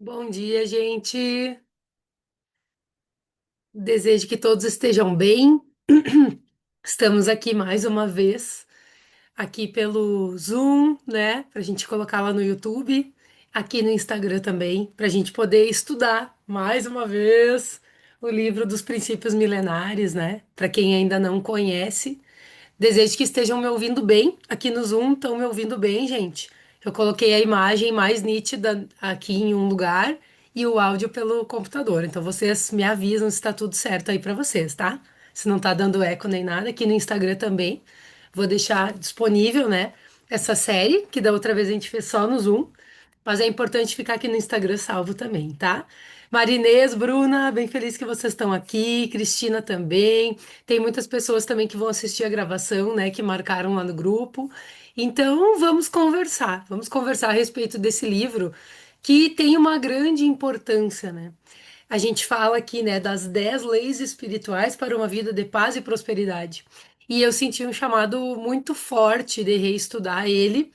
Bom dia, gente. Desejo que todos estejam bem. Estamos aqui mais uma vez, aqui pelo Zoom, né? Para a gente colocar lá no YouTube, aqui no Instagram também, para a gente poder estudar mais uma vez o livro dos princípios milenares, né? Para quem ainda não conhece. Desejo que estejam me ouvindo bem. Aqui no Zoom estão me ouvindo bem, gente. Eu coloquei a imagem mais nítida aqui em um lugar e o áudio pelo computador. Então vocês me avisam se está tudo certo aí para vocês, tá? Se não tá dando eco nem nada. Aqui no Instagram também. Vou deixar disponível, né? Essa série, que da outra vez a gente fez só no Zoom. Mas é importante ficar aqui no Instagram salvo também, tá? Marinês, Bruna, bem feliz que vocês estão aqui. Cristina também. Tem muitas pessoas também que vão assistir a gravação, né? Que marcaram lá no grupo. Então, vamos conversar. Vamos conversar a respeito desse livro que tem uma grande importância, né? A gente fala aqui, né, das 10 leis espirituais para uma vida de paz e prosperidade. E eu senti um chamado muito forte de reestudar ele,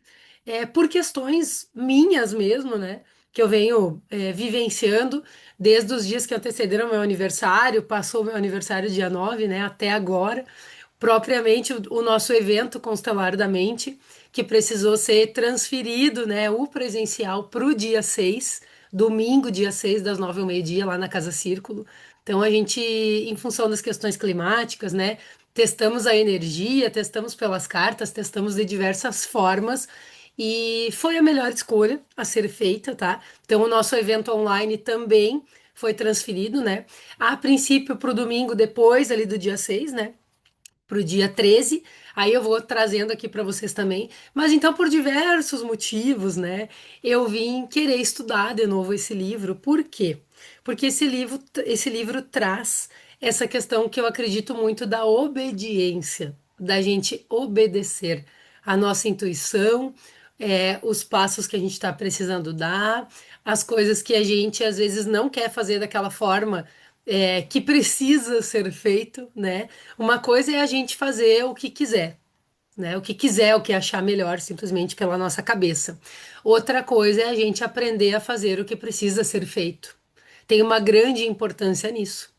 por questões minhas mesmo, né, que eu venho vivenciando desde os dias que antecederam meu aniversário, passou meu aniversário dia 9, né, até agora, propriamente o nosso evento Constelar da Mente, que precisou ser transferido, né, o presencial para o dia 6, domingo, dia 6 das 9 ao meio-dia, lá na Casa Círculo. Então, a gente, em função das questões climáticas, né, testamos a energia, testamos pelas cartas, testamos de diversas formas e foi a melhor escolha a ser feita, tá? Então, o nosso evento online também foi transferido, né? A princípio para o domingo depois ali do dia 6, né? Para o dia 13. Aí eu vou trazendo aqui para vocês também. Mas então, por diversos motivos, né, eu vim querer estudar de novo esse livro. Por quê? Porque esse livro traz essa questão que eu acredito muito da obediência, da gente obedecer a nossa intuição, os passos que a gente está precisando dar, as coisas que a gente às vezes não quer fazer daquela forma que precisa ser feito, né? Uma coisa é a gente fazer o que quiser, né? O que quiser, o que achar melhor, simplesmente pela nossa cabeça. Outra coisa é a gente aprender a fazer o que precisa ser feito. Tem uma grande importância nisso.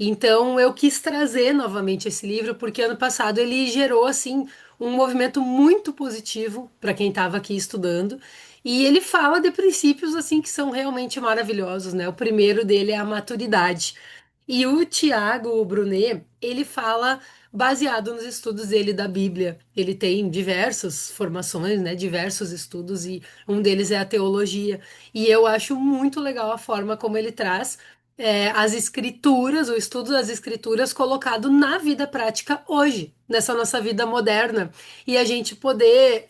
Então, eu quis trazer novamente esse livro porque ano passado ele gerou assim um movimento muito positivo para quem estava aqui estudando. E ele fala de princípios assim que são realmente maravilhosos, né? O primeiro dele é a maturidade. E o Tiago Brunet, ele fala baseado nos estudos dele da Bíblia. Ele tem diversas formações, né, diversos estudos e um deles é a teologia. E eu acho muito legal a forma como ele traz as escrituras, o estudo das escrituras colocado na vida prática hoje, nessa nossa vida moderna. E a gente poder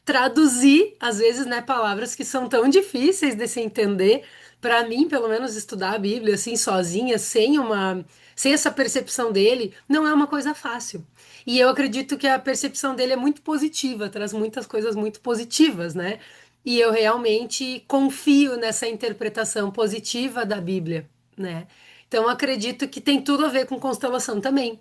traduzir, às vezes, né, palavras que são tão difíceis de se entender. Para mim, pelo menos, estudar a Bíblia assim sozinha, sem essa percepção dele, não é uma coisa fácil. E eu acredito que a percepção dele é muito positiva, traz muitas coisas muito positivas, né? E eu realmente confio nessa interpretação positiva da Bíblia, né? Então, eu acredito que tem tudo a ver com constelação também.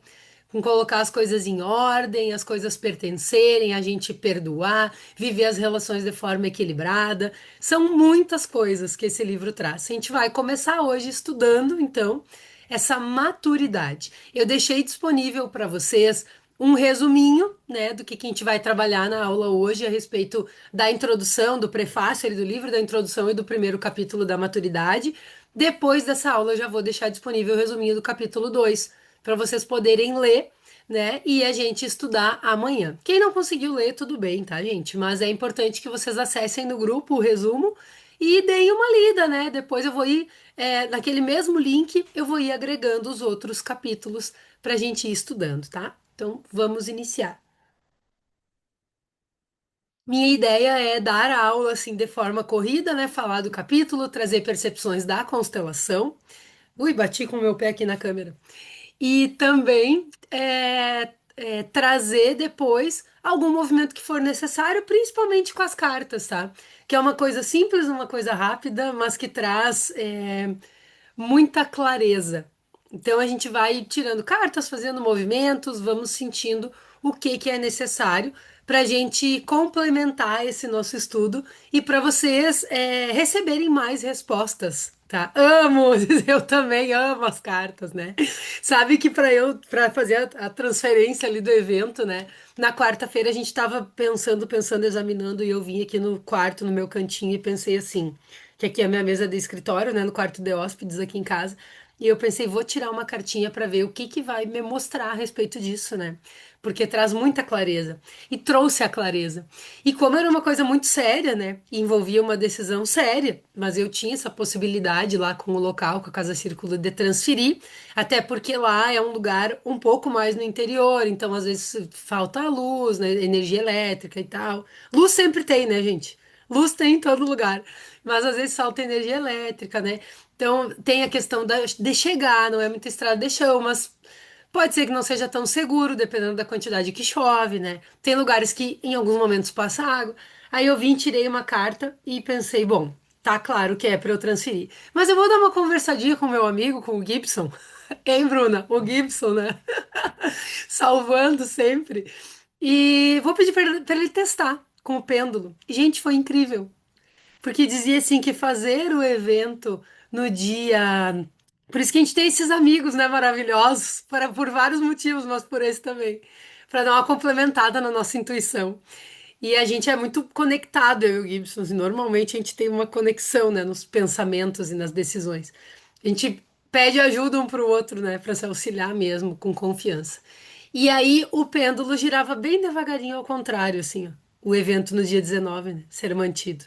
Com colocar as coisas em ordem, as coisas pertencerem, a gente perdoar, viver as relações de forma equilibrada. São muitas coisas que esse livro traz. A gente vai começar hoje estudando, então, essa maturidade. Eu deixei disponível para vocês um resuminho, né, do que a gente vai trabalhar na aula hoje a respeito da introdução, do prefácio ali do livro, da introdução e do primeiro capítulo da maturidade. Depois dessa aula, eu já vou deixar disponível o resuminho do capítulo 2 para vocês poderem ler, né? E a gente estudar amanhã. Quem não conseguiu ler, tudo bem, tá, gente? Mas é importante que vocês acessem no grupo o resumo e deem uma lida, né? Depois eu vou ir, naquele mesmo link, eu vou ir agregando os outros capítulos para a gente ir estudando, tá? Então, vamos iniciar. Minha ideia é dar a aula assim de forma corrida, né? Falar do capítulo, trazer percepções da constelação. Ui, bati com o meu pé aqui na câmera. E também trazer depois algum movimento que for necessário, principalmente com as cartas, tá? Que é uma coisa simples, uma coisa rápida, mas que traz muita clareza. Então a gente vai tirando cartas, fazendo movimentos, vamos sentindo o que que é necessário para a gente complementar esse nosso estudo e para vocês receberem mais respostas. Tá? Amo, eu também amo as cartas, né? Sabe que para fazer a transferência ali do evento, né? Na quarta-feira a gente estava pensando, examinando, e eu vim aqui no quarto, no meu cantinho, e pensei assim, que aqui é a minha mesa de escritório, né? No quarto de hóspedes aqui em casa. E eu pensei, vou tirar uma cartinha para ver o que que vai me mostrar a respeito disso, né? Porque traz muita clareza. E trouxe a clareza. E como era uma coisa muito séria, né? E envolvia uma decisão séria, mas eu tinha essa possibilidade lá com o local, com a Casa Círculo, de transferir, até porque lá é um lugar um pouco mais no interior, então às vezes falta a luz, né? Energia elétrica e tal. Luz sempre tem, né, gente? Luz tem em todo lugar, mas às vezes falta energia elétrica, né? Então tem a questão de chegar, não é muita estrada de chão, mas pode ser que não seja tão seguro, dependendo da quantidade que chove, né? Tem lugares que em alguns momentos passa água. Aí eu vim, tirei uma carta e pensei, bom, tá claro que é para eu transferir. Mas eu vou dar uma conversadinha com meu amigo, com o Gibson. Hein, Bruna? O Gibson, né? Salvando sempre. E vou pedir para ele testar com o pêndulo. E, gente, foi incrível. Porque dizia assim que fazer o evento no dia. Por isso que a gente tem esses amigos, né, maravilhosos, por vários motivos, mas por esse também. Para dar uma complementada na nossa intuição. E a gente é muito conectado, eu e o Gibson. E normalmente a gente tem uma conexão, né, nos pensamentos e nas decisões. A gente pede ajuda um para o outro, né, para se auxiliar mesmo, com confiança. E aí o pêndulo girava bem devagarinho ao contrário, assim, ó, o evento no dia 19, né, ser mantido.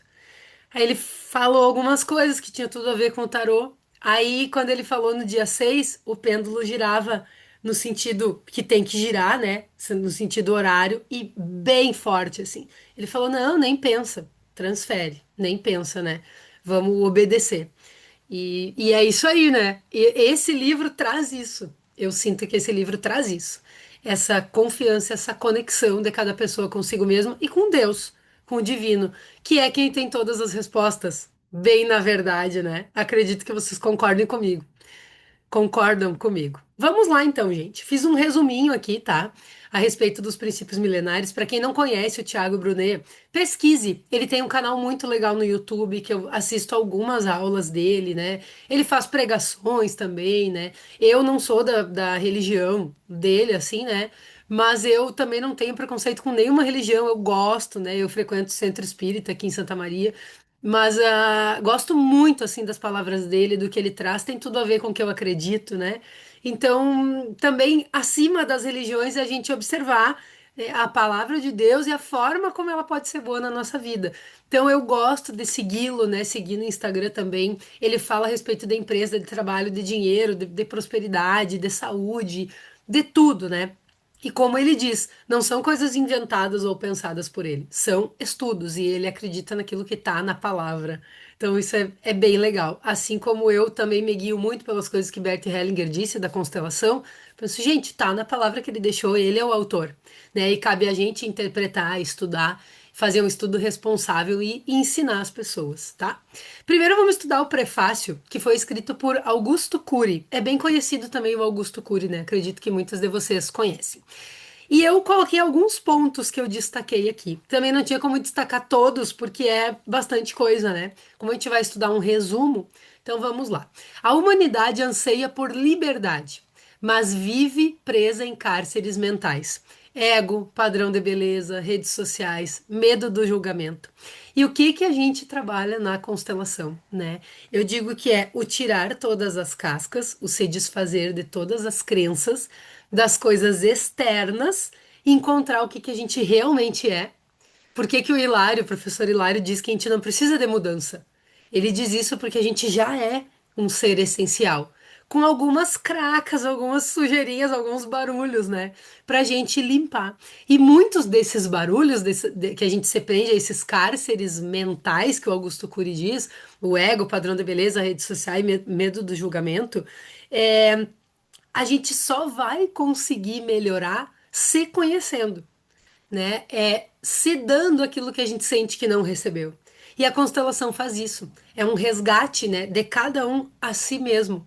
Aí ele falou algumas coisas que tinha tudo a ver com o tarô. Aí, quando ele falou no dia 6 o pêndulo girava no sentido que tem que girar, né? No sentido horário e bem forte, assim. Ele falou: não, nem pensa, transfere, nem pensa, né? Vamos obedecer. E é isso aí, né? E esse livro traz isso. Eu sinto que esse livro traz isso. Essa confiança, essa conexão de cada pessoa consigo mesmo e com Deus, com o divino, que é quem tem todas as respostas. Bem na verdade, né? Acredito que vocês concordem comigo. Concordam comigo. Vamos lá então, gente. Fiz um resuminho aqui, tá? A respeito dos princípios milenares. Para quem não conhece o Thiago Brunet, pesquise. Ele tem um canal muito legal no YouTube que eu assisto algumas aulas dele, né? Ele faz pregações também, né? Eu não sou da religião dele, assim, né? Mas eu também não tenho preconceito com nenhuma religião. Eu gosto, né? Eu frequento o Centro Espírita aqui em Santa Maria. Mas gosto muito assim das palavras dele, do que ele traz, tem tudo a ver com o que eu acredito, né? Então, também acima das religiões é a gente observar a palavra de Deus e a forma como ela pode ser boa na nossa vida. Então, eu gosto de segui-lo, né? Seguir no Instagram também. Ele fala a respeito da empresa, de trabalho, de dinheiro, de prosperidade, de saúde, de tudo, né? E como ele diz, não são coisas inventadas ou pensadas por ele, são estudos e ele acredita naquilo que está na palavra. Então isso é bem legal. Assim como eu também me guio muito pelas coisas que Bert Hellinger disse da constelação, penso, gente, tá na palavra que ele deixou, ele é o autor, né? E cabe a gente interpretar, estudar, fazer um estudo responsável e ensinar as pessoas, tá? Primeiro vamos estudar o prefácio, que foi escrito por Augusto Cury. É bem conhecido também o Augusto Cury, né? Acredito que muitas de vocês conhecem. E eu coloquei alguns pontos que eu destaquei aqui. Também não tinha como destacar todos, porque é bastante coisa, né? Como a gente vai estudar um resumo, então vamos lá. A humanidade anseia por liberdade, mas vive presa em cárceres mentais. Ego, padrão de beleza, redes sociais, medo do julgamento. E o que que a gente trabalha na constelação, né? Eu digo que é o tirar todas as cascas, o se desfazer de todas as crenças, das coisas externas, e encontrar o que que a gente realmente é. Por que que o Hilário, o professor Hilário, diz que a gente não precisa de mudança? Ele diz isso porque a gente já é um ser essencial, com algumas cracas, algumas sujeirinhas, alguns barulhos, né? Pra gente limpar. E muitos desses barulhos que a gente se prende a esses cárceres mentais que o Augusto Cury diz, o ego, o padrão da beleza, a rede social e medo do julgamento, é, a gente só vai conseguir melhorar se conhecendo, né? É se dando aquilo que a gente sente que não recebeu. E a constelação faz isso. É um resgate, né, de cada um a si mesmo,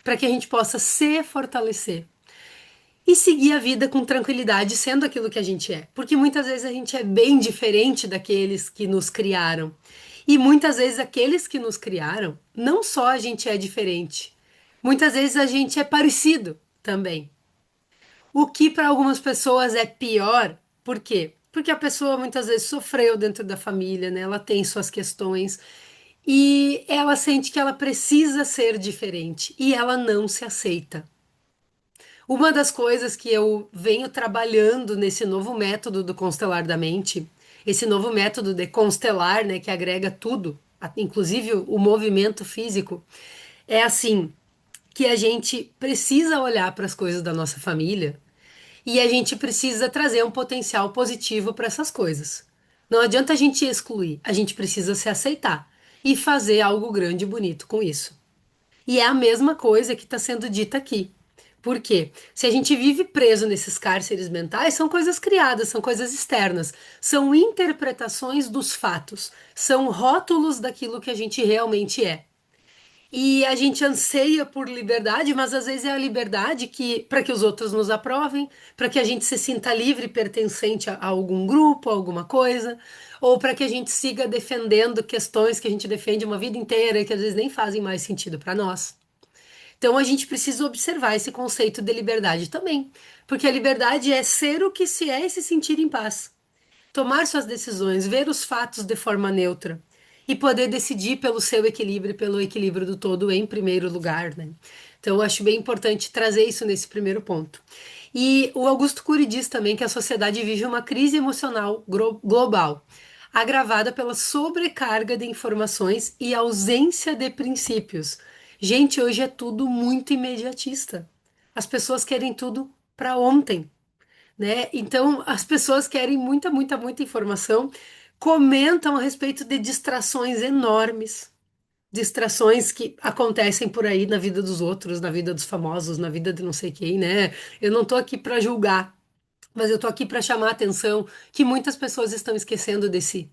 para que a gente possa se fortalecer. e seguir a vida com tranquilidade, sendo aquilo que a gente é. Porque muitas vezes a gente é bem diferente daqueles que nos criaram. E muitas vezes aqueles que nos criaram, não só a gente é diferente, muitas vezes a gente é parecido também. O que para algumas pessoas é pior, por quê? Porque a pessoa muitas vezes sofreu dentro da família, né? Ela tem suas questões e ela sente que ela precisa ser diferente e ela não se aceita. Uma das coisas que eu venho trabalhando nesse novo método do constelar da mente, esse novo método de constelar, né, que agrega tudo, inclusive o movimento físico, é assim, que a gente precisa olhar para as coisas da nossa família e a gente precisa trazer um potencial positivo para essas coisas. Não adianta a gente excluir, a gente precisa se aceitar e fazer algo grande e bonito com isso. E é a mesma coisa que está sendo dita aqui. Por quê? Se a gente vive preso nesses cárceres mentais, são coisas criadas, são coisas externas, são interpretações dos fatos, são rótulos daquilo que a gente realmente é. E a gente anseia por liberdade, mas às vezes é a liberdade que para que os outros nos aprovem, para que a gente se sinta livre, pertencente a algum grupo, a alguma coisa, ou para que a gente siga defendendo questões que a gente defende uma vida inteira e que às vezes nem fazem mais sentido para nós. Então a gente precisa observar esse conceito de liberdade também, porque a liberdade é ser o que se é e se sentir em paz, tomar suas decisões, ver os fatos de forma neutra e poder decidir pelo seu equilíbrio, pelo equilíbrio do todo em primeiro lugar, né? Então eu acho bem importante trazer isso nesse primeiro ponto. E o Augusto Cury diz também que a sociedade vive uma crise emocional global, agravada pela sobrecarga de informações e ausência de princípios. Gente, hoje é tudo muito imediatista. As pessoas querem tudo para ontem, né? Então, as pessoas querem muita, muita, muita informação, comentam a respeito de distrações enormes, distrações que acontecem por aí na vida dos outros, na vida dos famosos, na vida de não sei quem, né? Eu não tô aqui para julgar, mas eu tô aqui para chamar a atenção que muitas pessoas estão esquecendo de si.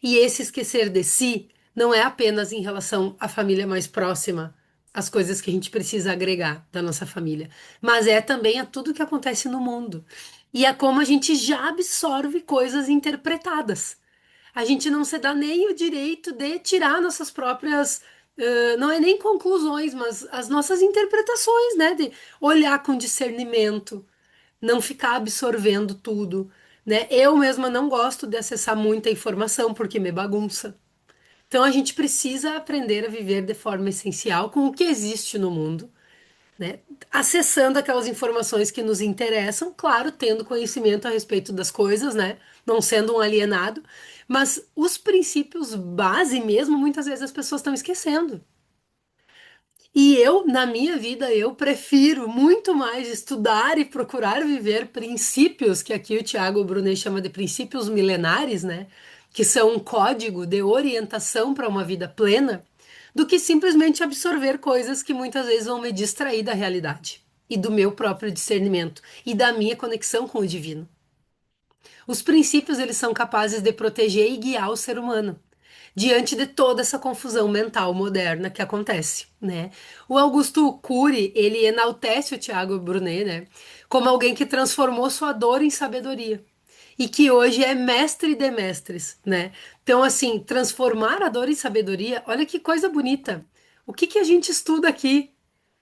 E esse esquecer de si não é apenas em relação à família mais próxima, as coisas que a gente precisa agregar da nossa família, mas é também a tudo que acontece no mundo. E é como a gente já absorve coisas interpretadas. A gente não se dá nem o direito de tirar nossas próprias, não é nem conclusões, mas as nossas interpretações, né? De olhar com discernimento, não ficar absorvendo tudo, né? Eu mesma não gosto de acessar muita informação porque me bagunça. Então a gente precisa aprender a viver de forma essencial com o que existe no mundo, né? Acessando aquelas informações que nos interessam, claro, tendo conhecimento a respeito das coisas, né? Não sendo um alienado, mas os princípios base mesmo, muitas vezes as pessoas estão esquecendo. E eu, na minha vida, eu prefiro muito mais estudar e procurar viver princípios, que aqui o Tiago Brunet chama de princípios milenares, né? Que são um código de orientação para uma vida plena, do que simplesmente absorver coisas que muitas vezes vão me distrair da realidade e do meu próprio discernimento e da minha conexão com o divino. Os princípios, eles são capazes de proteger e guiar o ser humano diante de toda essa confusão mental moderna que acontece, né? O Augusto Cury, ele enaltece o Tiago Brunet, né, como alguém que transformou sua dor em sabedoria e que hoje é mestre de mestres, né? Então, assim, transformar a dor em sabedoria, olha que coisa bonita. O que que a gente estuda aqui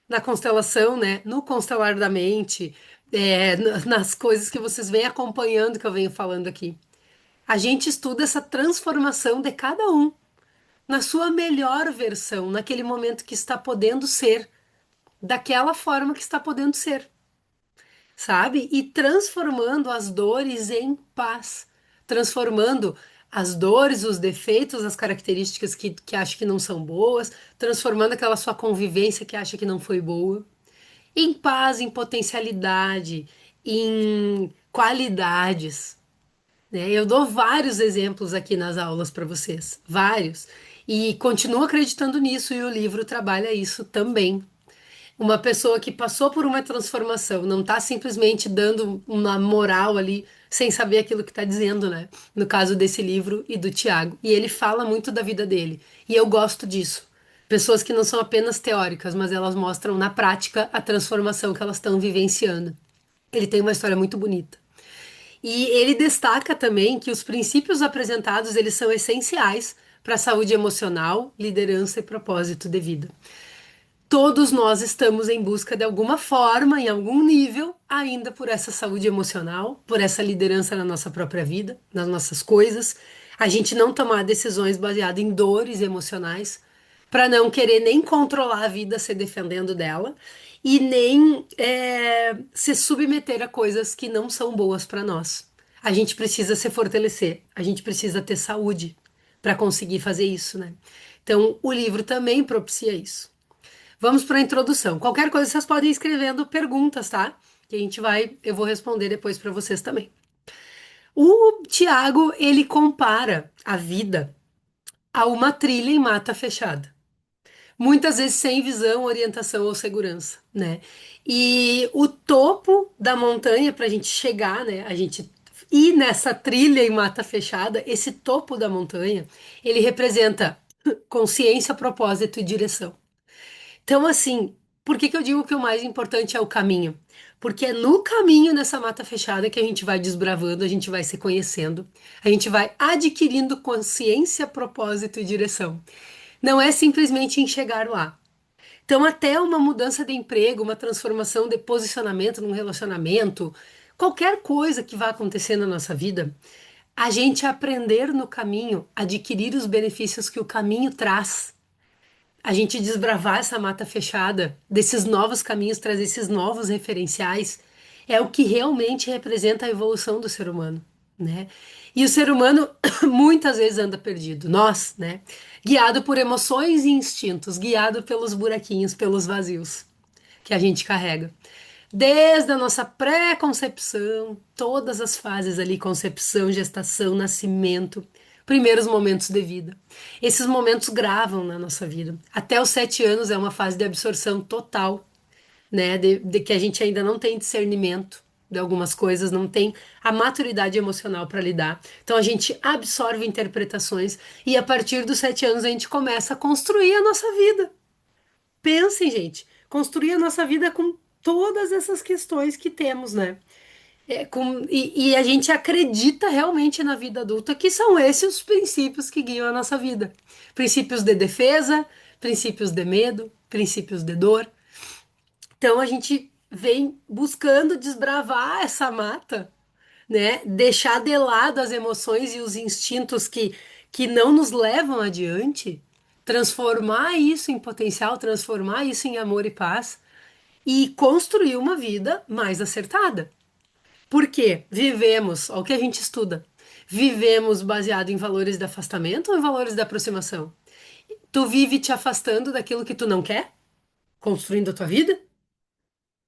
na constelação, né? No constelar da mente, nas coisas que vocês vêm acompanhando que eu venho falando aqui. A gente estuda essa transformação de cada um na sua melhor versão, naquele momento que está podendo ser, daquela forma que está podendo ser, sabe? E transformando as dores em paz, transformando as dores, os defeitos, as características que acha que não são boas, transformando aquela sua convivência que acha que não foi boa, em paz, em potencialidade, em qualidades, né? Eu dou vários exemplos aqui nas aulas para vocês, vários. E continuo acreditando nisso, e o livro trabalha isso também. Uma pessoa que passou por uma transformação, não está simplesmente dando uma moral ali, sem saber aquilo que está dizendo, né? No caso desse livro e do Tiago. E ele fala muito da vida dele. E eu gosto disso, Pessoas que não são apenas teóricas, mas elas mostram na prática a transformação que elas estão vivenciando. Ele tem uma história muito bonita. E ele destaca também que os princípios apresentados, eles são essenciais para a saúde emocional, liderança e propósito de vida. Todos nós estamos em busca de alguma forma, em algum nível, ainda por essa saúde emocional, por essa liderança na nossa própria vida, nas nossas coisas. A gente não tomar decisões baseadas em dores emocionais, para não querer nem controlar a vida se defendendo dela, e nem se submeter a coisas que não são boas para nós. A gente precisa se fortalecer, a gente precisa ter saúde para conseguir fazer isso, né? Então, o livro também propicia isso. Vamos para a introdução. Qualquer coisa vocês podem ir escrevendo perguntas, tá? Que a gente vai, eu vou responder depois para vocês também. O Tiago, ele compara a vida a uma trilha em mata fechada. Muitas vezes sem visão, orientação ou segurança, né? E o topo da montanha, para a gente chegar, né? A gente ir nessa trilha em mata fechada, esse topo da montanha, ele representa consciência, propósito e direção. Então, assim, por que que eu digo que o mais importante é o caminho? Porque é no caminho nessa mata fechada que a gente vai desbravando, a gente vai se conhecendo, a gente vai adquirindo consciência, propósito e direção. Não é simplesmente em chegar lá. Então, até uma mudança de emprego, uma transformação de posicionamento num relacionamento, qualquer coisa que vá acontecer na nossa vida, a gente aprender no caminho, adquirir os benefícios que o caminho traz, a gente desbravar essa mata fechada, desses novos caminhos, trazer esses novos referenciais, é o que realmente representa a evolução do ser humano, né? E o ser humano muitas vezes anda perdido, nós, né? Guiado por emoções e instintos, guiado pelos buraquinhos, pelos vazios que a gente carrega. Desde a nossa pré-concepção, todas as fases ali, concepção, gestação, nascimento, primeiros momentos de vida. Esses momentos gravam na nossa vida. Até os 7 anos é uma fase de absorção total, né? De que a gente ainda não tem discernimento de algumas coisas, não tem a maturidade emocional para lidar. Então a gente absorve interpretações e a partir dos 7 anos a gente começa a construir a nossa vida. Pensem, gente, construir a nossa vida com todas essas questões que temos, né? E a gente acredita realmente na vida adulta que são esses os princípios que guiam a nossa vida. Princípios de defesa, princípios de medo, princípios de dor. Então a gente vem buscando desbravar essa mata, né? Deixar de lado as emoções e os instintos que não nos levam adiante, transformar isso em potencial, transformar isso em amor e paz e construir uma vida mais acertada. Por quê? Vivemos, olha o que a gente estuda. Vivemos baseado em valores de afastamento ou em valores de aproximação? Tu vive te afastando daquilo que tu não quer, construindo a tua vida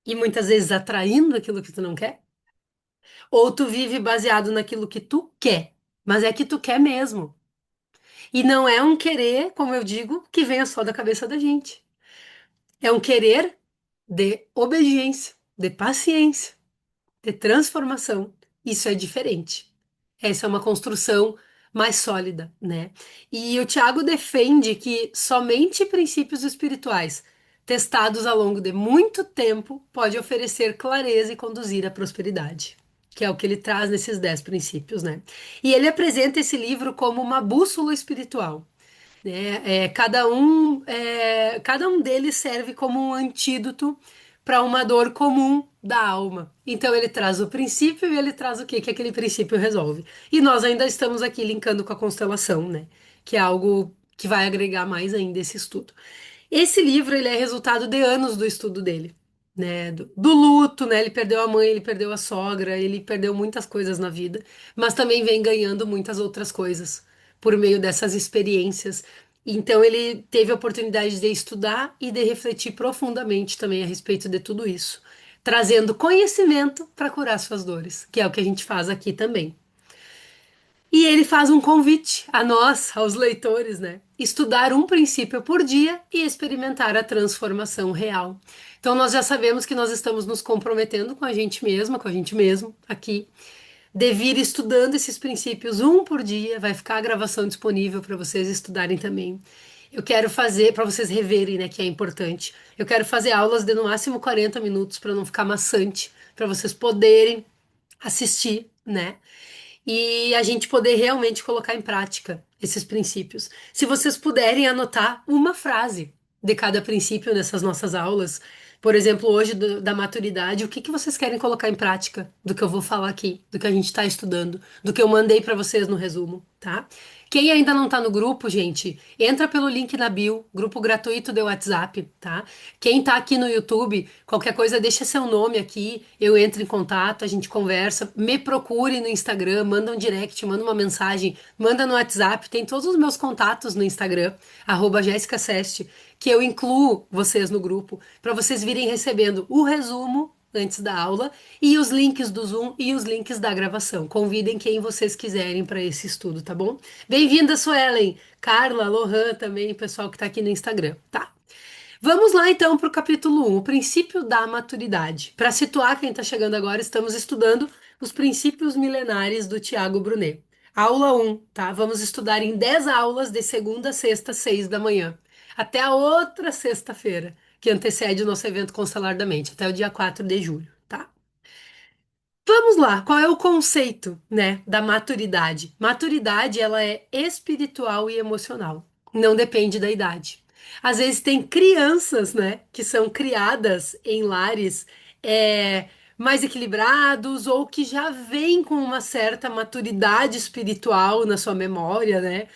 e muitas vezes atraindo aquilo que tu não quer? Ou tu vive baseado naquilo que tu quer, mas é que tu quer mesmo. E não é um querer, como eu digo, que venha só da cabeça da gente. É um querer de obediência, de paciência, de transformação. Isso é diferente. Essa é uma construção mais sólida, né? E o Tiago defende que somente princípios espirituais, testados ao longo de muito tempo, pode oferecer clareza e conduzir à prosperidade, que é o que ele traz nesses 10 princípios, né? E ele apresenta esse livro como uma bússola espiritual, né? Cada um deles serve como um antídoto para uma dor comum da alma. Então ele traz o princípio e ele traz o que aquele princípio resolve. E nós ainda estamos aqui linkando com a constelação, né? Que é algo que vai agregar mais ainda esse estudo. Esse livro ele é resultado de anos do estudo dele, né? Do luto, né? Ele perdeu a mãe, ele perdeu a sogra, ele perdeu muitas coisas na vida, mas também vem ganhando muitas outras coisas por meio dessas experiências. Então ele teve a oportunidade de estudar e de refletir profundamente também a respeito de tudo isso, trazendo conhecimento para curar suas dores, que é o que a gente faz aqui também. E ele faz um convite a nós, aos leitores, né? Estudar um princípio por dia e experimentar a transformação real. Então, nós já sabemos que nós estamos nos comprometendo com a gente mesma, com a gente mesmo, aqui, de vir estudando esses princípios um por dia. Vai ficar a gravação disponível para vocês estudarem também. Eu quero fazer, para vocês reverem, né, que é importante. Eu quero fazer aulas de no máximo 40 minutos para não ficar maçante, para vocês poderem assistir, né? E a gente poder realmente colocar em prática esses princípios. Se vocês puderem anotar uma frase de cada princípio nessas nossas aulas, por exemplo, hoje da maturidade, o que que vocês querem colocar em prática do que eu vou falar aqui, do que a gente está estudando, do que eu mandei para vocês no resumo, tá? Quem ainda não tá no grupo, gente, entra pelo link na bio, grupo gratuito de WhatsApp, tá? Quem tá aqui no YouTube, qualquer coisa, deixa seu nome aqui, eu entro em contato, a gente conversa, me procure no Instagram, manda um direct, manda uma mensagem, manda no WhatsApp, tem todos os meus contatos no Instagram, Jéssica Seste, que eu incluo vocês no grupo, para vocês virem recebendo o resumo antes da aula e os links do Zoom e os links da gravação. Convidem quem vocês quiserem para esse estudo, tá bom? Bem-vinda, Suelen, Carla, Lohan também, pessoal que está aqui no Instagram, tá? Vamos lá então para o capítulo 1, o princípio da maturidade. Para situar quem está chegando agora, estamos estudando os princípios milenares do Tiago Brunet. Aula 1, tá? Vamos estudar em 10 aulas de segunda a sexta, 6 da manhã, até a outra sexta-feira, que antecede o nosso evento Constelar da Mente, até o dia 4 de julho, tá? Vamos lá, qual é o conceito, né, da maturidade? Maturidade, ela é espiritual e emocional, não depende da idade. Às vezes tem crianças, né, que são criadas em lares mais equilibrados ou que já vêm com uma certa maturidade espiritual na sua memória, né,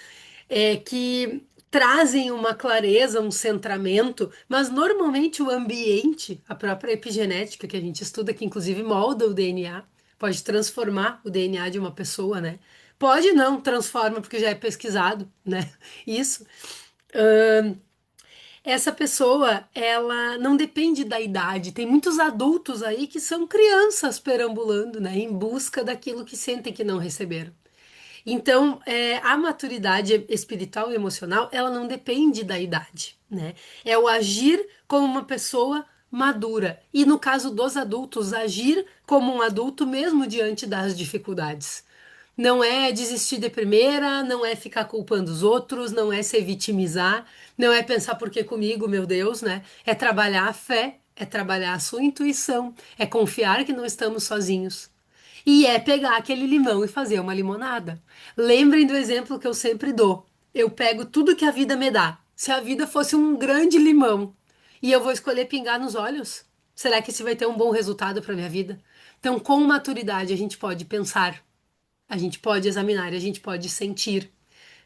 que trazem uma clareza, um centramento, mas normalmente o ambiente, a própria epigenética que a gente estuda, que inclusive molda o DNA, pode transformar o DNA de uma pessoa, né? Pode não, transforma porque já é pesquisado, né? Isso. Essa pessoa, ela não depende da idade. Tem muitos adultos aí que são crianças perambulando, né? Em busca daquilo que sentem que não receberam. Então, a maturidade espiritual e emocional, ela não depende da idade, né? É o agir como uma pessoa madura. E no caso dos adultos, agir como um adulto mesmo diante das dificuldades. Não é desistir de primeira, não é ficar culpando os outros, não é se vitimizar, não é pensar por que comigo, meu Deus, né? É trabalhar a fé, é trabalhar a sua intuição, é confiar que não estamos sozinhos. E é pegar aquele limão e fazer uma limonada. Lembrem do exemplo que eu sempre dou. Eu pego tudo que a vida me dá. Se a vida fosse um grande limão e eu vou escolher pingar nos olhos, será que esse vai ter um bom resultado para minha vida? Então, com maturidade, a gente pode pensar, a gente pode examinar, a gente pode sentir,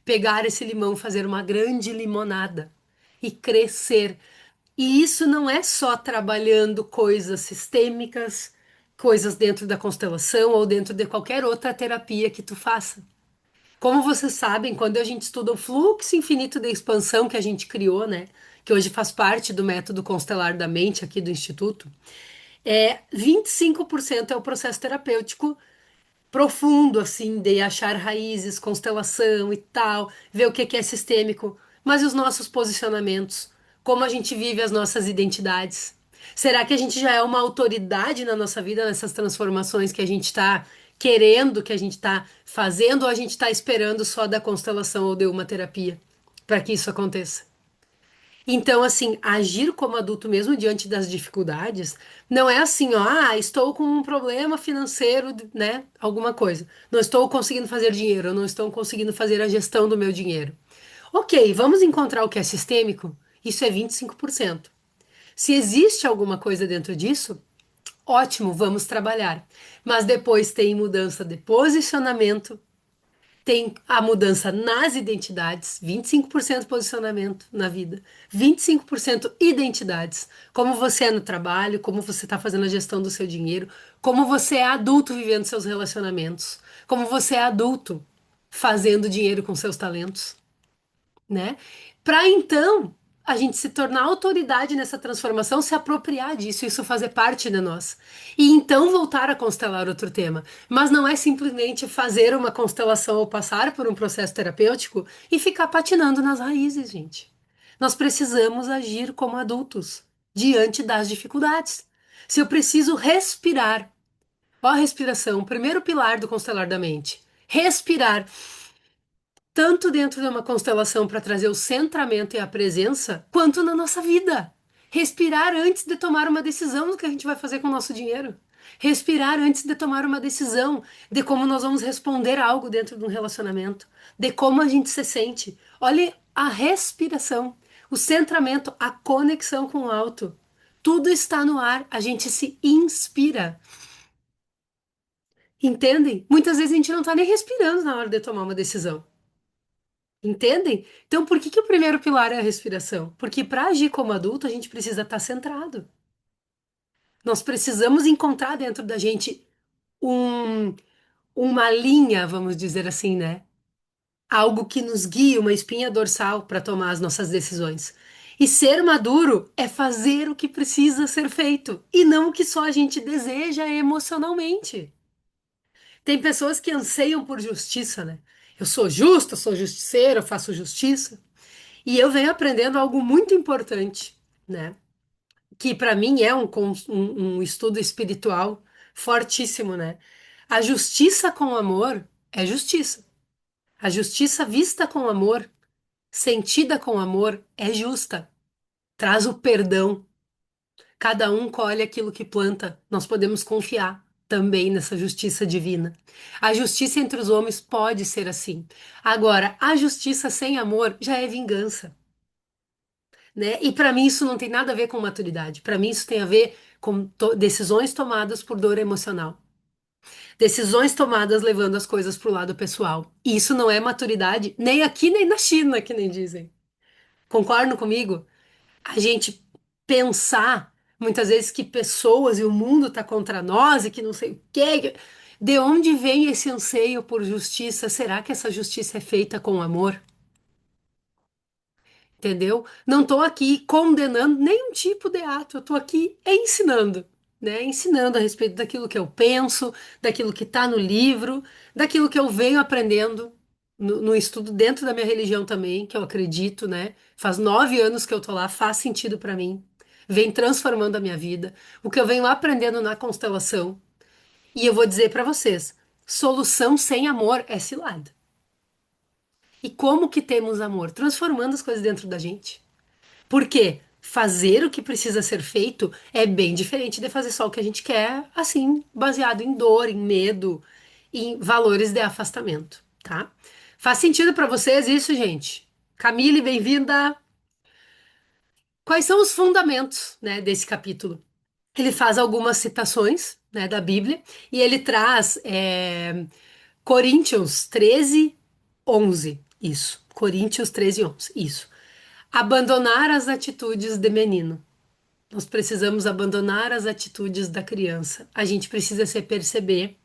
pegar esse limão, fazer uma grande limonada e crescer. E isso não é só trabalhando coisas sistêmicas, coisas dentro da constelação ou dentro de qualquer outra terapia que tu faça. Como vocês sabem, quando a gente estuda o fluxo infinito de expansão que a gente criou, né, que hoje faz parte do método constelar da mente aqui do Instituto, 25% é o processo terapêutico profundo, assim, de achar raízes, constelação e tal, ver o que que é sistêmico, mas e os nossos posicionamentos, como a gente vive as nossas identidades. Será que a gente já é uma autoridade na nossa vida, nessas transformações que a gente está querendo, que a gente está fazendo, ou a gente está esperando só da constelação ou de uma terapia para que isso aconteça? Então, assim, agir como adulto mesmo diante das dificuldades, não é assim, ó, estou com um problema financeiro, né? Alguma coisa. Não estou conseguindo fazer dinheiro, eu não estou conseguindo fazer a gestão do meu dinheiro. Ok, vamos encontrar o que é sistêmico? Isso é 25%. Se existe alguma coisa dentro disso, ótimo, vamos trabalhar. Mas depois tem mudança de posicionamento, tem a mudança nas identidades, 25% posicionamento na vida, 25% identidades. Como você é no trabalho, como você está fazendo a gestão do seu dinheiro, como você é adulto vivendo seus relacionamentos, como você é adulto fazendo dinheiro com seus talentos, né? Para então a gente se tornar autoridade nessa transformação, se apropriar disso, isso fazer parte de nós. E então voltar a constelar outro tema. Mas não é simplesmente fazer uma constelação ou passar por um processo terapêutico e ficar patinando nas raízes, gente. Nós precisamos agir como adultos diante das dificuldades. Se eu preciso respirar, ó a respiração, o primeiro pilar do constelar da mente. Respirar tanto dentro de uma constelação para trazer o centramento e a presença, quanto na nossa vida. Respirar antes de tomar uma decisão do que a gente vai fazer com o nosso dinheiro. Respirar antes de tomar uma decisão de como nós vamos responder a algo dentro de um relacionamento, de como a gente se sente. Olhe a respiração, o centramento, a conexão com o alto. Tudo está no ar, a gente se inspira. Entendem? Muitas vezes a gente não está nem respirando na hora de tomar uma decisão. Entendem? Então, por que que o primeiro pilar é a respiração? Porque para agir como adulto, a gente precisa estar centrado. Nós precisamos encontrar dentro da gente um, uma linha, vamos dizer assim, né? Algo que nos guie, uma espinha dorsal para tomar as nossas decisões. E ser maduro é fazer o que precisa ser feito e não o que só a gente deseja emocionalmente. Tem pessoas que anseiam por justiça, né? Eu sou justa, sou justiceira, eu faço justiça. E eu venho aprendendo algo muito importante, né? Que para mim é um estudo espiritual fortíssimo, né? A justiça com amor é justiça. A justiça vista com amor, sentida com amor, é justa. Traz o perdão. Cada um colhe aquilo que planta. Nós podemos confiar também nessa justiça divina. A justiça entre os homens pode ser assim. Agora, a justiça sem amor já é vingança. Né? E para mim isso não tem nada a ver com maturidade. Para mim isso tem a ver com decisões tomadas por dor emocional. Decisões tomadas levando as coisas para o lado pessoal. E isso não é maturidade, nem aqui nem na China, que nem dizem. Concordam comigo? A gente pensar muitas vezes que pessoas e o mundo tá contra nós e que não sei o quê. De onde vem esse anseio por justiça? Será que essa justiça é feita com amor? Entendeu? Não estou aqui condenando nenhum tipo de ato, eu estou aqui ensinando, né? Ensinando a respeito daquilo que eu penso, daquilo que está no livro, daquilo que eu venho aprendendo no estudo dentro da minha religião também, que eu acredito, né? Faz 9 anos que eu tô lá, faz sentido para mim, vem transformando a minha vida, o que eu venho aprendendo na constelação. E eu vou dizer para vocês, solução sem amor é cilada. E como que temos amor? Transformando as coisas dentro da gente. Porque fazer o que precisa ser feito é bem diferente de fazer só o que a gente quer, assim, baseado em dor, em medo, em valores de afastamento, tá? Faz sentido pra vocês isso, gente? Camille, bem-vinda. Quais são os fundamentos, né, desse capítulo? Ele faz algumas citações, né, da Bíblia e ele traz Coríntios 13, 11. Isso. Coríntios 13, 11. Isso. Abandonar as atitudes de menino. Nós precisamos abandonar as atitudes da criança. A gente precisa se perceber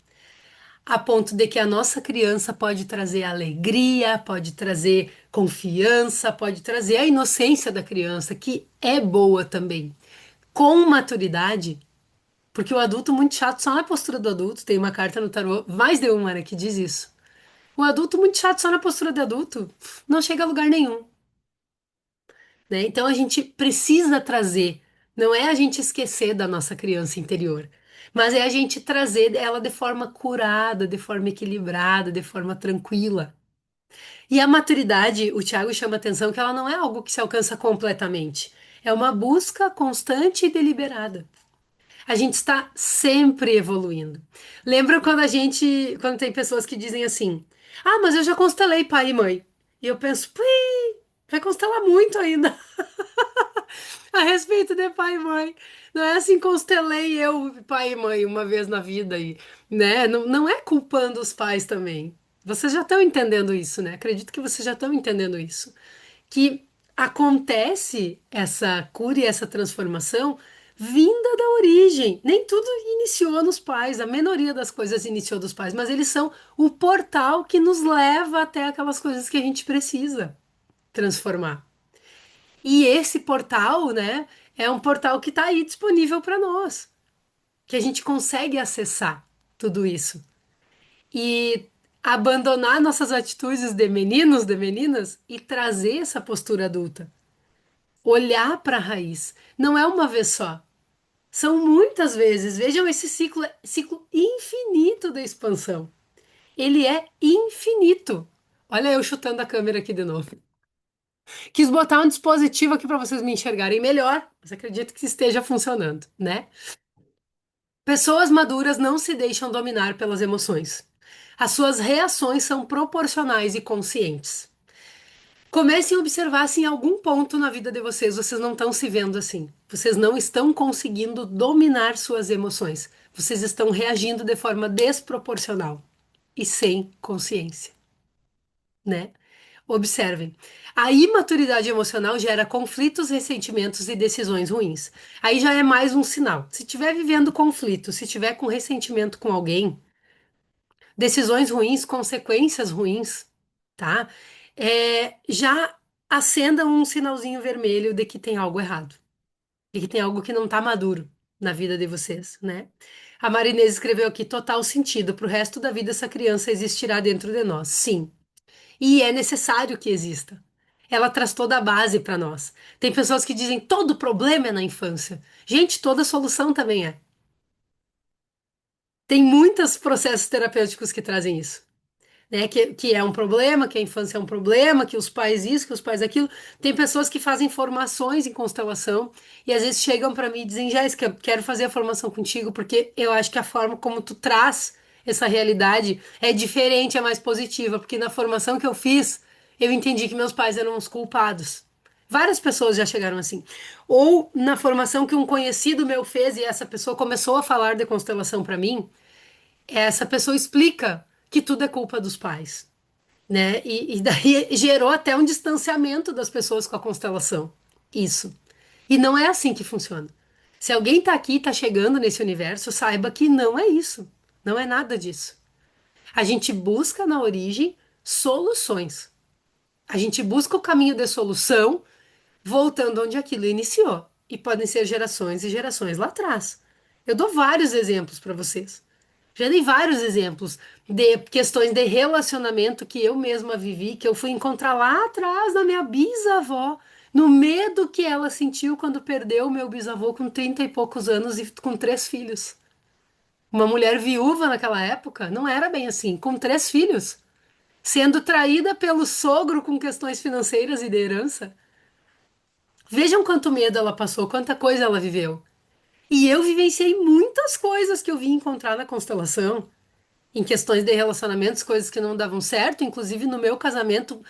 a ponto de que a nossa criança pode trazer alegria, pode trazer confiança, pode trazer a inocência da criança, que é boa também. Com maturidade, porque o adulto muito chato só na postura do adulto, tem uma carta no tarô, mais de uma, né, que diz isso. O adulto muito chato só na postura de adulto não chega a lugar nenhum. Né? Então a gente precisa trazer, não é a gente esquecer da nossa criança interior, mas é a gente trazer ela de forma curada, de forma equilibrada, de forma tranquila. E a maturidade, o Tiago chama atenção que ela não é algo que se alcança completamente. É uma busca constante e deliberada. A gente está sempre evoluindo. Lembra quando tem pessoas que dizem assim: "Ah, mas eu já constelei pai e mãe". E eu penso: "Pui, vai constelar muito ainda". A respeito de pai e mãe. Não é assim, constelei eu, pai e mãe, uma vez na vida aí, né? Não, não é culpando os pais também. Vocês já estão entendendo isso, né? Acredito que vocês já estão entendendo isso. Que acontece essa cura e essa transformação vinda da origem. Nem tudo iniciou nos pais, a minoria das coisas iniciou dos pais, mas eles são o portal que nos leva até aquelas coisas que a gente precisa transformar. E esse portal, né, é um portal que está aí disponível para nós, que a gente consegue acessar tudo isso e abandonar nossas atitudes de meninos, de meninas e trazer essa postura adulta. Olhar para a raiz. Não é uma vez só. São muitas vezes. Vejam esse ciclo infinito da expansão. Ele é infinito. Olha eu chutando a câmera aqui de novo. Quis botar um dispositivo aqui para vocês me enxergarem melhor, mas acredito que esteja funcionando, né? Pessoas maduras não se deixam dominar pelas emoções. As suas reações são proporcionais e conscientes. Comecem a observar se em algum ponto na vida de vocês não estão se vendo assim. Vocês não estão conseguindo dominar suas emoções. Vocês estão reagindo de forma desproporcional e sem consciência, né? Observem. A imaturidade emocional gera conflitos, ressentimentos e decisões ruins. Aí já é mais um sinal. Se estiver vivendo conflito, se estiver com ressentimento com alguém, decisões ruins, consequências ruins, tá? Já acenda um sinalzinho vermelho de que tem algo errado, de que tem algo que não tá maduro na vida de vocês, né? A Marinês escreveu aqui total sentido. Para o resto da vida, essa criança existirá dentro de nós. Sim. E é necessário que exista. Ela traz toda a base para nós. Tem pessoas que dizem todo problema é na infância. Gente, toda solução também é. Tem muitos processos terapêuticos que trazem isso. Né? Que é um problema, que a infância é um problema, que os pais isso, que os pais aquilo. Tem pessoas que fazem formações em constelação e às vezes chegam para mim e dizem, Jéssica, quero fazer a formação contigo porque eu acho que a forma como tu traz essa realidade é diferente, é mais positiva, porque na formação que eu fiz, eu entendi que meus pais eram os culpados. Várias pessoas já chegaram assim. Ou na formação que um conhecido meu fez e essa pessoa começou a falar de constelação para mim, essa pessoa explica que tudo é culpa dos pais, né? E daí gerou até um distanciamento das pessoas com a constelação. Isso. E não é assim que funciona. Se alguém tá aqui, tá chegando nesse universo, saiba que não é isso. Não é nada disso. A gente busca na origem soluções. A gente busca o caminho de solução voltando onde aquilo iniciou. E podem ser gerações e gerações lá atrás. Eu dou vários exemplos para vocês. Já dei vários exemplos de questões de relacionamento que eu mesma vivi, que eu fui encontrar lá atrás na minha bisavó, no medo que ela sentiu quando perdeu o meu bisavô com 30 e poucos anos e com três filhos. Uma mulher viúva naquela época não era bem assim, com três filhos, sendo traída pelo sogro com questões financeiras e de herança. Vejam quanto medo ela passou, quanta coisa ela viveu. E eu vivenciei muitas coisas que eu vim encontrar na constelação. Em questões de relacionamentos, coisas que não davam certo, inclusive no meu casamento,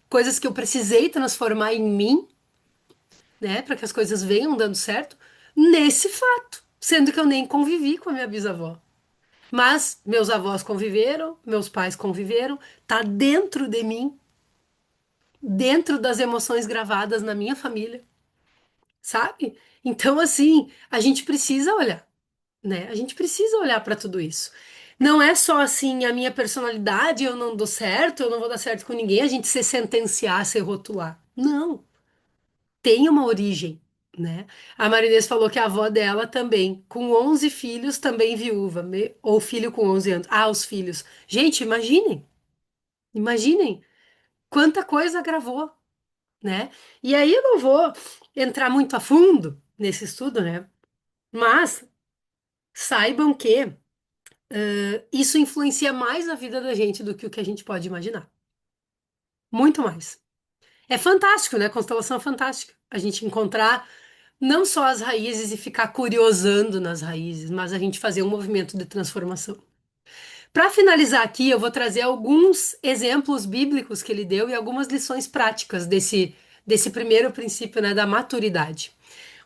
coisas que eu precisei transformar em mim, né, para que as coisas venham dando certo, nesse fato, sendo que eu nem convivi com a minha bisavó. Mas meus avós conviveram, meus pais conviveram, tá dentro de mim, dentro das emoções gravadas na minha família, sabe? Então, assim, a gente precisa olhar, né? A gente precisa olhar para tudo isso. Não é só assim a minha personalidade, eu não dou certo, eu não vou dar certo com ninguém, a gente se sentenciar, se rotular. Não, tem uma origem, né? A Marinês falou que a avó dela também, com 11 filhos, também viúva, ou filho com 11 anos. Ah, os filhos. Gente, imaginem quanta coisa gravou, né? E aí eu não vou entrar muito a fundo nesse estudo, né? Mas saibam que isso influencia mais a vida da gente do que o que a gente pode imaginar. Muito mais. É fantástico, né? Constelação é fantástica. A gente encontrar não só as raízes e ficar curiosando nas raízes, mas a gente fazer um movimento de transformação. Para finalizar aqui, eu vou trazer alguns exemplos bíblicos que ele deu e algumas lições práticas desse primeiro princípio, né, da maturidade.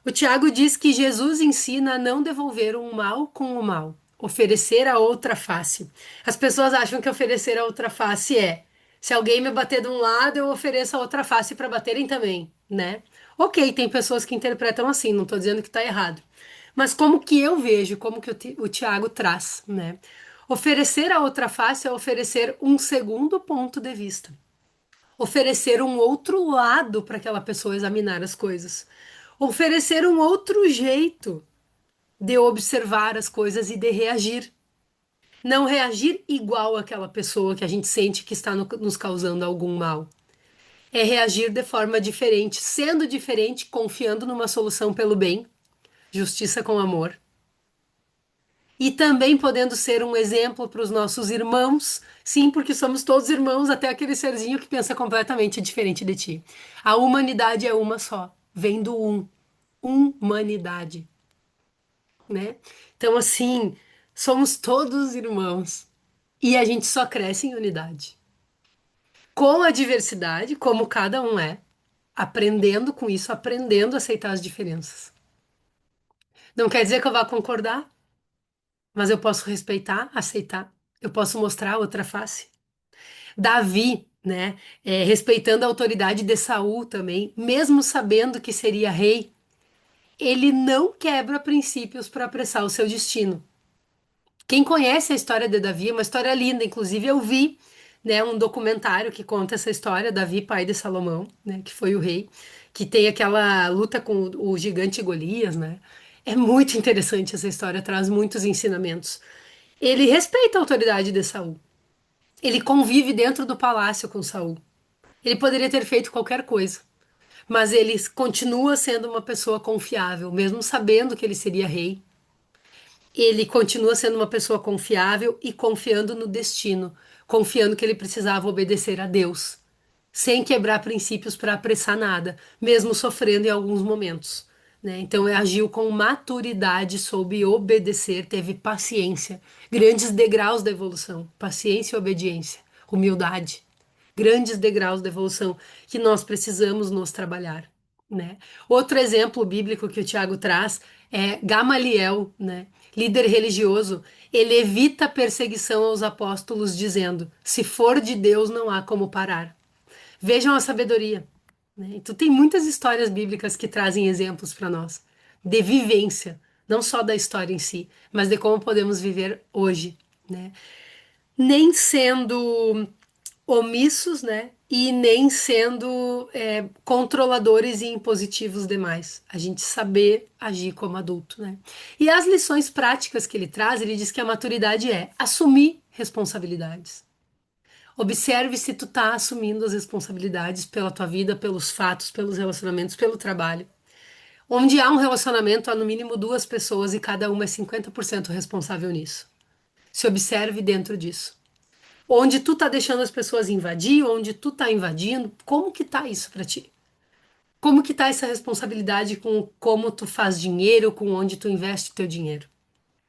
O Tiago diz que Jesus ensina a não devolver um mal com o mal, oferecer a outra face. As pessoas acham que oferecer a outra face é, se alguém me bater de um lado, eu ofereço a outra face para baterem também, né? Ok, tem pessoas que interpretam assim, não estou dizendo que está errado. Mas como que eu vejo, como que o Tiago traz, né? Oferecer a outra face é oferecer um segundo ponto de vista, oferecer um outro lado para aquela pessoa examinar as coisas, oferecer um outro jeito de observar as coisas e de reagir. Não reagir igual àquela pessoa que a gente sente que está nos causando algum mal. É reagir de forma diferente, sendo diferente, confiando numa solução pelo bem, justiça com amor. e também podendo ser um exemplo para os nossos irmãos. Sim, porque somos todos irmãos, até aquele serzinho que pensa completamente diferente de ti. A humanidade é uma só, vem do um, humanidade, né? Então, assim, somos todos irmãos e a gente só cresce em unidade. Com a diversidade, como cada um é, aprendendo com isso, aprendendo a aceitar as diferenças. Não quer dizer que eu vá concordar, mas eu posso respeitar, aceitar. Eu posso mostrar outra face. Davi, né, respeitando a autoridade de Saul também, mesmo sabendo que seria rei, ele não quebra princípios para apressar o seu destino. Quem conhece a história de Davi, é uma história linda, inclusive eu vi, né, um documentário que conta essa história, Davi, pai de Salomão, né, que foi o rei, que tem aquela luta com o gigante Golias, né? É muito interessante essa história, traz muitos ensinamentos. Ele respeita a autoridade de Saul. Ele convive dentro do palácio com Saul. Ele poderia ter feito qualquer coisa, mas ele continua sendo uma pessoa confiável, mesmo sabendo que ele seria rei. Ele continua sendo uma pessoa confiável e confiando no destino, confiando que ele precisava obedecer a Deus, sem quebrar princípios para apressar nada, mesmo sofrendo em alguns momentos, né? Então ele agiu com maturidade, soube obedecer, teve paciência, grandes degraus da evolução, paciência e obediência, humildade, grandes degraus da evolução que nós precisamos nos trabalhar, né? Outro exemplo bíblico que o Tiago traz é Gamaliel, né? Líder religioso, ele evita a perseguição aos apóstolos, dizendo: se for de Deus, não há como parar. Vejam a sabedoria, né? Então, tem muitas histórias bíblicas que trazem exemplos para nós de vivência, não só da história em si, mas de como podemos viver hoje, né? Nem sendo omissos, né? E nem sendo controladores e impositivos demais. A gente saber agir como adulto, né? E as lições práticas que ele traz, ele diz que a maturidade é assumir responsabilidades. Observe se tu tá assumindo as responsabilidades pela tua vida, pelos fatos, pelos relacionamentos, pelo trabalho. Onde há um relacionamento, há no mínimo duas pessoas e cada uma é 50% responsável nisso. Se observe dentro disso. Onde tu tá deixando as pessoas invadir, onde tu tá invadindo, como que tá isso pra ti? Como que tá essa responsabilidade com como tu faz dinheiro, com onde tu investe teu dinheiro,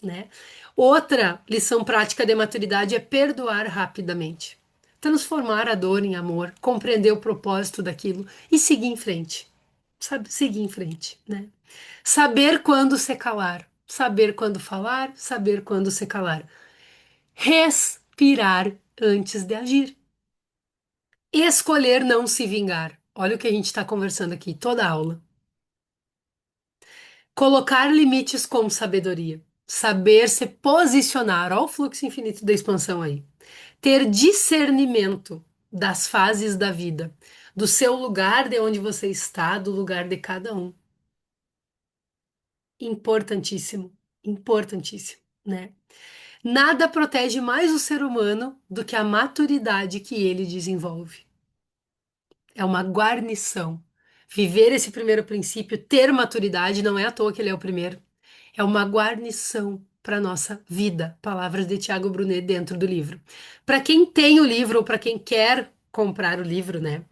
né? Outra lição prática de maturidade é perdoar rapidamente. Transformar a dor em amor, compreender o propósito daquilo e seguir em frente. Sabe, seguir em frente, né? Saber quando se calar, saber quando falar, saber quando se calar. Respirar antes de agir. Escolher não se vingar. Olha o que a gente está conversando aqui, toda a aula. Colocar limites com sabedoria. Saber se posicionar. Olha o fluxo infinito da expansão aí. Ter discernimento das fases da vida, do seu lugar, de onde você está, do lugar de cada um. Importantíssimo, importantíssimo, né? Nada protege mais o ser humano do que a maturidade que ele desenvolve. É uma guarnição. Viver esse primeiro princípio, ter maturidade, não é à toa que ele é o primeiro. É uma guarnição para a nossa vida. Palavras de Tiago Brunet dentro do livro. Para quem tem o livro ou para quem quer comprar o livro, né?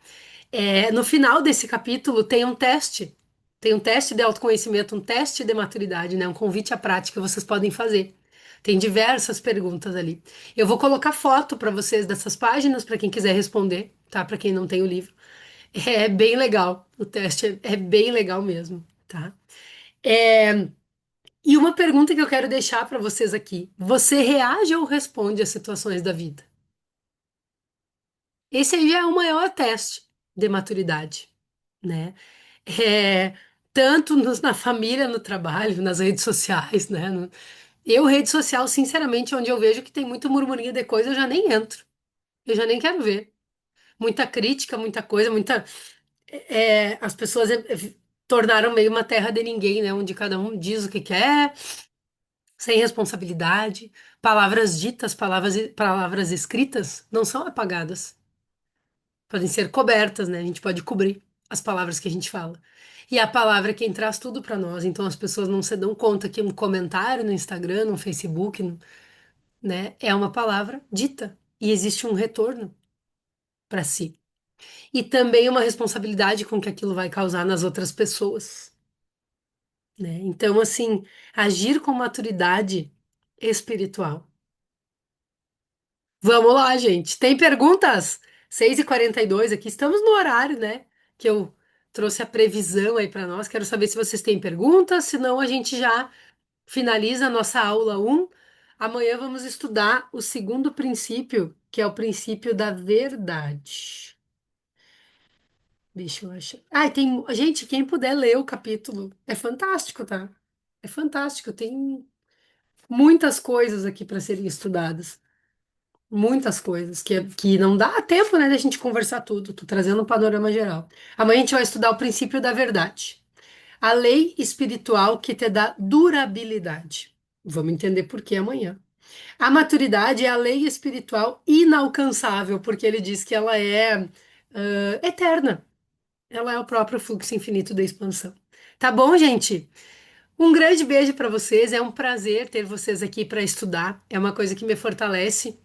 No final desse capítulo tem um teste. Tem um teste de autoconhecimento, um teste de maturidade, né? Um convite à prática que vocês podem fazer. Tem diversas perguntas ali. Eu vou colocar foto para vocês dessas páginas para quem quiser responder, tá? Para quem não tem o livro. É bem legal. O teste é bem legal mesmo, tá? É, e uma pergunta que eu quero deixar para vocês aqui: você reage ou responde às situações da vida? Esse aí já é o maior teste de maturidade, né? É, tanto na família, no trabalho, nas redes sociais, né? Eu, rede social, sinceramente, onde eu vejo que tem muito murmurinho de coisa, eu já nem entro. Eu já nem quero ver. Muita crítica, muita coisa, muita. As pessoas tornaram meio uma terra de ninguém, né? Onde cada um diz o que quer, sem responsabilidade. Palavras ditas, palavras escritas não são apagadas. Podem ser cobertas, né? A gente pode cobrir. as palavras que a gente fala. E a palavra é quem traz tudo para nós. Então as pessoas não se dão conta que um comentário no Instagram, no Facebook, né, é uma palavra dita e existe um retorno para si. E também uma responsabilidade com que aquilo vai causar nas outras pessoas, né? Então, assim, agir com maturidade espiritual. Vamos lá, gente. Tem perguntas? 6h42 aqui. Estamos no horário, né? Que eu trouxe a previsão aí para nós. Quero saber se vocês têm perguntas, senão a gente já finaliza a nossa aula um. Amanhã vamos estudar o segundo princípio, que é o princípio da verdade. Deixa eu achar. Ah, tem. Gente, quem puder ler o capítulo, é fantástico, tá? É fantástico. Tem muitas coisas aqui para serem estudadas. Muitas coisas que não dá tempo, né, da gente conversar tudo. Tô trazendo um panorama geral. Amanhã a gente vai estudar o princípio da verdade. A lei espiritual que te dá durabilidade. Vamos entender por que amanhã. A maturidade é a lei espiritual inalcançável, porque ele diz que ela é eterna. Ela é o próprio fluxo infinito da expansão. Tá bom, gente? Um grande beijo para vocês. É um prazer ter vocês aqui para estudar. É uma coisa que me fortalece.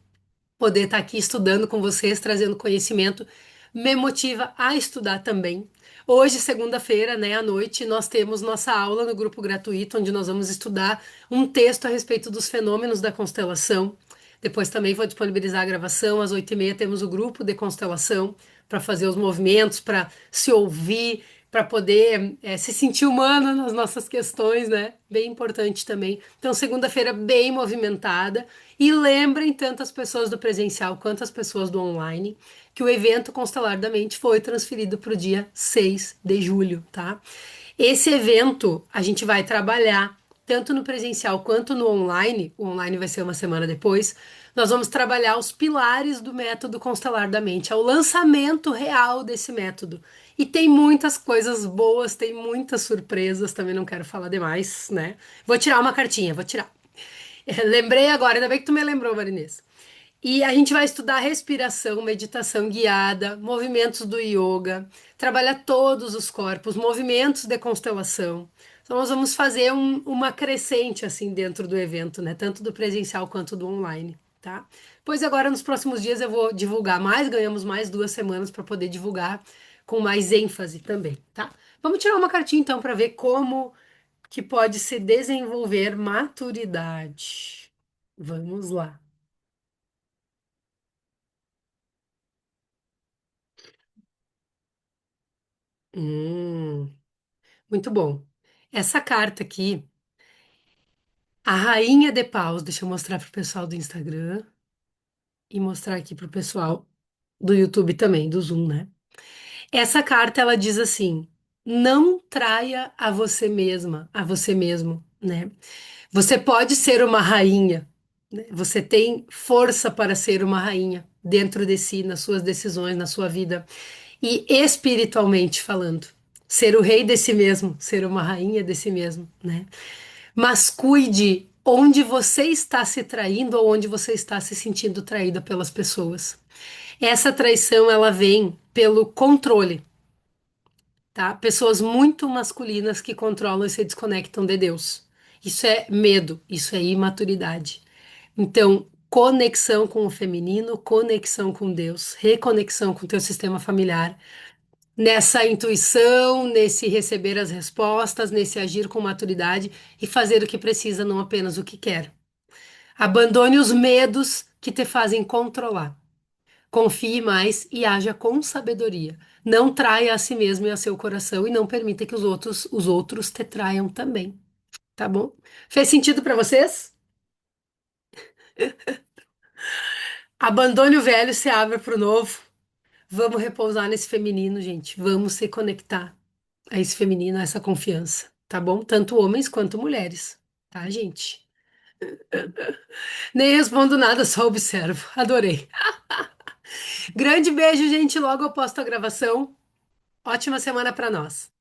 Poder estar aqui estudando com vocês, trazendo conhecimento, me motiva a estudar também. Hoje, segunda-feira, né, à noite, nós temos nossa aula no grupo gratuito, onde nós vamos estudar um texto a respeito dos fenômenos da constelação. Depois também vou disponibilizar a gravação. Às 8h30 temos o grupo de constelação para fazer os movimentos, para se ouvir, para poder se sentir humano nas nossas questões, né? Bem importante também. Então, segunda-feira bem movimentada. E lembrem tanto as pessoas do presencial quanto as pessoas do online que o evento Constelar da Mente foi transferido para o dia 6 de julho, tá? Esse evento a gente vai trabalhar tanto no presencial quanto no online. O online vai ser uma semana depois. Nós vamos trabalhar os pilares do método Constelar da Mente, é o lançamento real desse método. E tem muitas coisas boas, tem muitas surpresas, também não quero falar demais, né? Vou tirar uma cartinha, vou tirar. Lembrei agora, ainda bem que tu me lembrou, Marinês. E a gente vai estudar respiração, meditação guiada, movimentos do yoga, trabalhar todos os corpos, movimentos de constelação. Então, nós vamos fazer uma crescente assim dentro do evento, né? Tanto do presencial quanto do online, tá? Pois agora, nos próximos dias, eu vou divulgar mais, ganhamos mais 2 semanas para poder divulgar com mais ênfase também, tá? Vamos tirar uma cartinha então para ver como que pode se desenvolver maturidade. Vamos lá. Hum, muito bom. Essa carta aqui, a Rainha de Paus, deixa eu mostrar para o pessoal do Instagram e mostrar aqui para o pessoal do YouTube também, do Zoom, né? Essa carta ela diz assim: não traia a você mesma, a você mesmo, né? Você pode ser uma rainha, né? Você tem força para ser uma rainha dentro de si, nas suas decisões, na sua vida e espiritualmente falando. Ser o rei de si mesmo, ser uma rainha de si mesmo, né? Mas cuide onde você está se traindo ou onde você está se sentindo traída pelas pessoas. Essa traição ela vem pelo controle, tá? Pessoas muito masculinas que controlam e se desconectam de Deus. Isso é medo, isso é imaturidade. Então, conexão com o feminino, conexão com Deus, reconexão com o teu sistema familiar, nessa intuição, nesse receber as respostas, nesse agir com maturidade e fazer o que precisa, não apenas o que quer. Abandone os medos que te fazem controlar. Confie mais e haja com sabedoria. Não traia a si mesmo e a seu coração e não permita que os outros te traiam também, tá bom? Fez sentido para vocês? Abandone o velho, se abra para o novo. Vamos repousar nesse feminino, gente. Vamos se conectar a esse feminino, a essa confiança, tá bom? Tanto homens quanto mulheres, tá, gente? Nem respondo nada, só observo. Adorei. Grande beijo, gente. Logo eu posto a gravação. Ótima semana para nós.